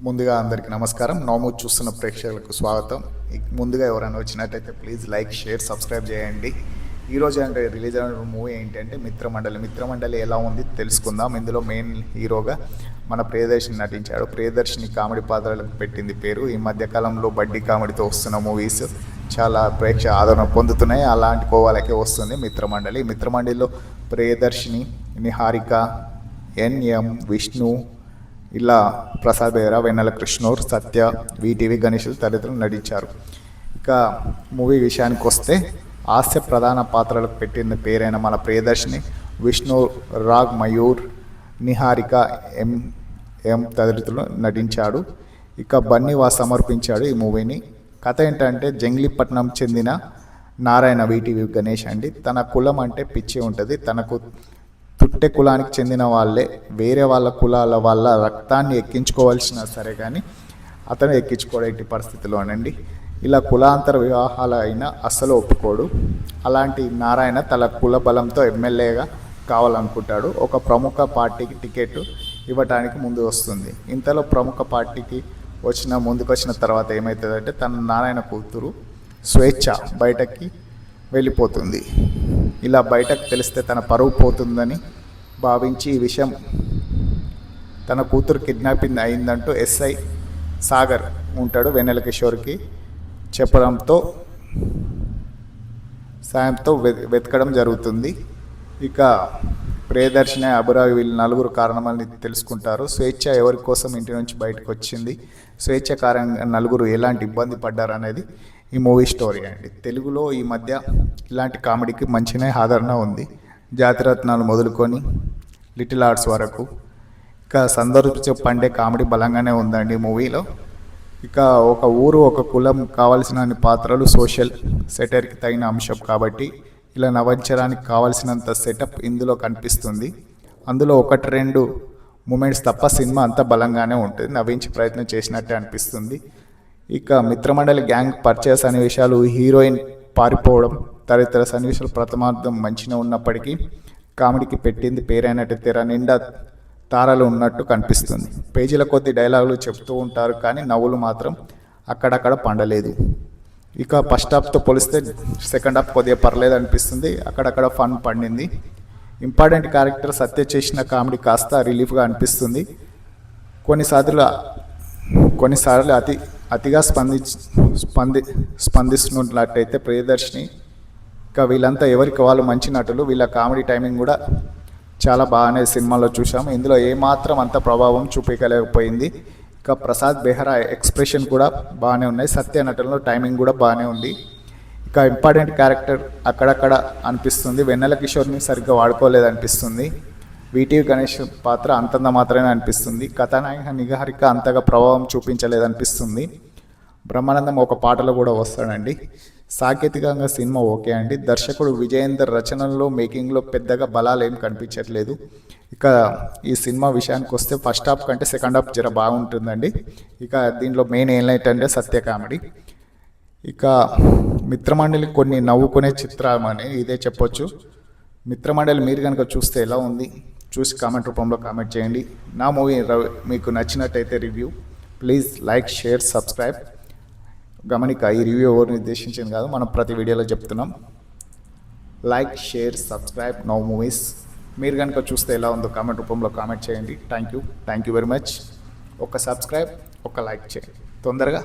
ముందుగా అందరికీ నమస్కారం. నవమూజ్ చూస్తున్న ప్రేక్షకులకు స్వాగతం. ముందుగా ఎవరైనా వచ్చినట్టయితే ప్లీజ్ లైక్, షేర్, సబ్స్క్రైబ్ చేయండి. ఈరోజు అంటే రిలీజ్ అయిన మూవీ ఏంటంటే మిత్రమండలి ఎలా ఉంది తెలుసుకుందాం. ఇందులో మెయిన్ హీరోగా మన ప్రియదర్శిని నటించాడు. ప్రియదర్శిని కామెడీ పాత్రలకు పెట్టింది పేరు. ఈ మధ్యకాలంలో బడ్డీ కామెడీతో వస్తున్న మూవీస్ చాలా ప్రేక్షక ఆదరణ పొందుతున్నాయి. అలాంటి కోవాలకే వస్తుంది మిత్రమండలిలో ప్రియదర్శిని, నిహారిక, ఎన్ఎం, విష్ణు, ఇలా ప్రసాద్ బెహ్రా, వెన్నెల కృష్ణూర్, సత్య, వీటీవీ గణేష్ తదితరులు నటించారు. ఇక మూవీ విషయానికి వస్తే హాస్య ప్రధాన పాత్రలకు పెట్టిన పేరైన మన ప్రియదర్శిని, విష్ణు రాగ్, మయూర్, నిహారిక, ఎం తదితరులు నటించాడు. ఇక బన్నీవా సమర్పించాడు ఈ మూవీని. కథ ఏంటంటే జంగ్లీపట్నం చెందిన నారాయణ, వీటీవీ గణేష్ అండి. తన కులం అంటే పిచ్చి ఉంటుంది. తనకు తుట్టె కులానికి చెందిన వాళ్ళే వేరే వాళ్ళ కులాల వాళ్ళ రక్తాన్ని ఎక్కించుకోవాల్సిన సరే కానీ అతను ఎక్కించుకోవడం పరిస్థితిలోనండి. ఇలా కులాంతర వివాహాలు అయినా అస్సలు ఒప్పుకోడు. అలాంటి నారాయణ తన కుల బలంతో ఎమ్మెల్యేగా కావాలనుకుంటాడు. ఒక ప్రముఖ పార్టీకి టికెట్ ఇవ్వడానికి ముందు వస్తుంది. ఇంతలో ప్రముఖ పార్టీకి ముందుకొచ్చిన తర్వాత ఏమవుతుందంటే తన నారాయణ కూతురు స్వేచ్ఛ బయటకి వెళ్ళిపోతుంది. ఇలా బయటకు తెలిస్తే తన పరువు పోతుందని భావించి ఈ విషయం తన కూతురు కిడ్నాపింగ్ అయిందంటూ ఎస్ఐ సాగర్ ఉంటాడు వెన్నెల కిషోర్కి చెప్పడంతో సాయంతో వెతకడం జరుగుతుంది. ఇక ప్రియదర్శిని, అభిరావి వీళ్ళు నలుగురు కారణమని తెలుసుకుంటారు. స్వేచ్ఛ ఎవరి కోసం ఇంటి నుంచి బయటకు వచ్చింది, స్వేచ్ఛ కారణంగా నలుగురు ఎలాంటి ఇబ్బంది పడ్డారు అనేది ఈ మూవీ స్టోరీ అండి. తెలుగులో ఈ మధ్య ఇలాంటి కామెడీకి మంచిగా ఆదరణ ఉంది. జాతిరత్నాలు మొదలుకొని లిటిల్ ఆర్ట్స్ వరకు ఇక సందర్భ పండే కామెడీ బలంగానే ఉందండి మూవీలో. ఇక ఒక ఊరు, ఒక కులం కావాల్సిన పాత్రలు సోషల్ సెటర్కి తగిన అంశం కాబట్టి ఇలా నవ్వించడానికి కావాల్సినంత సెటప్ ఇందులో కనిపిస్తుంది. అందులో ఒకటి రెండు మూమెంట్స్ తప్ప సినిమా అంతా బలంగానే ఉంటుంది. నవ్వించే ప్రయత్నం చేసినట్టే అనిపిస్తుంది. ఇక మిత్రమండలి గ్యాంగ్ పరిచయ సన్నివేశాలు, హీరోయిన్ పారిపోవడం తదితర సన్నివేశాలు ప్రథమార్థం మంచిగా ఉన్నప్పటికీ కామెడీకి పెట్టింది పేరైనట్టు తెర నిండా తారలు ఉన్నట్టు కనిపిస్తుంది. పేజీల కొద్ది డైలాగులు చెప్తూ ఉంటారు కానీ నవ్వులు మాత్రం అక్కడక్కడ పండలేదు. ఇక ఫస్ట్ హాఫ్తో పోలిస్తే సెకండ్ హాఫ్ కొద్దిగా పర్లేదు అనిపిస్తుంది. అక్కడక్కడ ఫన్ పండింది. ఇంపార్టెంట్ క్యారెక్టర్ సత్య చేసిన కామెడీ కాస్త రిలీఫ్గా అనిపిస్తుంది. కొన్నిసార్లు అతిగా స్పందిస్తున్నట్లయితే ప్రియదర్శిని ఇంకా వీళ్ళంతా ఎవరికి వాళ్ళు మంచి నటులు. వీళ్ళ కామెడీ టైమింగ్ కూడా చాలా బాగానే సినిమాలో చూసాము. ఇందులో ఏమాత్రం అంత ప్రభావం చూపించలేకపోయింది. ఇక ప్రసాద్ బెహ్రా ఎక్స్ప్రెషన్ కూడా బాగానే ఉన్నాయి. సత్య నటులలో టైమింగ్ కూడా బాగానే ఉంది. ఇక ఇంపార్టెంట్ క్యారెక్టర్ అక్కడక్కడ అనిపిస్తుంది. వెన్నెల కిషోర్ని సరిగ్గా వాడుకోలేదు అనిపిస్తుంది. వీటీవీ గణేష్ పాత్ర అంతంత మాత్రమే అనిపిస్తుంది. కథానాయక నిహారిక అంతగా ప్రభావం చూపించలేదనిపిస్తుంది. బ్రహ్మానందం ఒక పాటలో కూడా వస్తాడండి. సాంకేతికంగా సినిమా ఓకే అండి. దర్శకుడు విజయేందర్ రచనల్లో, మేకింగ్లో పెద్దగా బలాలు ఏం కనిపించట్లేదు. ఇక ఈ సినిమా విషయానికి వస్తే ఫస్ట్ హాఫ్ కంటే సెకండ్ హాఫ్ జర బాగుంటుందండి. ఇక దీంట్లో మెయిన్ ఏంటంటే సత్య కామెడీ. ఇక మిత్రమండలి కొన్ని నవ్వుకునే చిత్రమని ఇదే చెప్పొచ్చు. మిత్రమండలి మీరు కనుక చూస్తే ఎలా ఉంది చూసి కామెంట్ రూపంలో కామెంట్ చేయండి. నా మూవీ మీకు నచ్చినట్టయితే review please like, share, subscribe. గమనిక, ఈ రివ్యూ ఎవరిని ఉద్దేశించింది కాదు, మనం ప్రతి వీడియోలో చెప్తున్నాం. Like, share, subscribe now movies. మీరు కనుక చూస్తే ఎలా ఉందో కామెంట్ రూపంలో కామెంట్ చేయండి. Thank you very much. ఒక సబ్స్క్రైబ్, ఒక లైక్ చేయండి తొందరగా.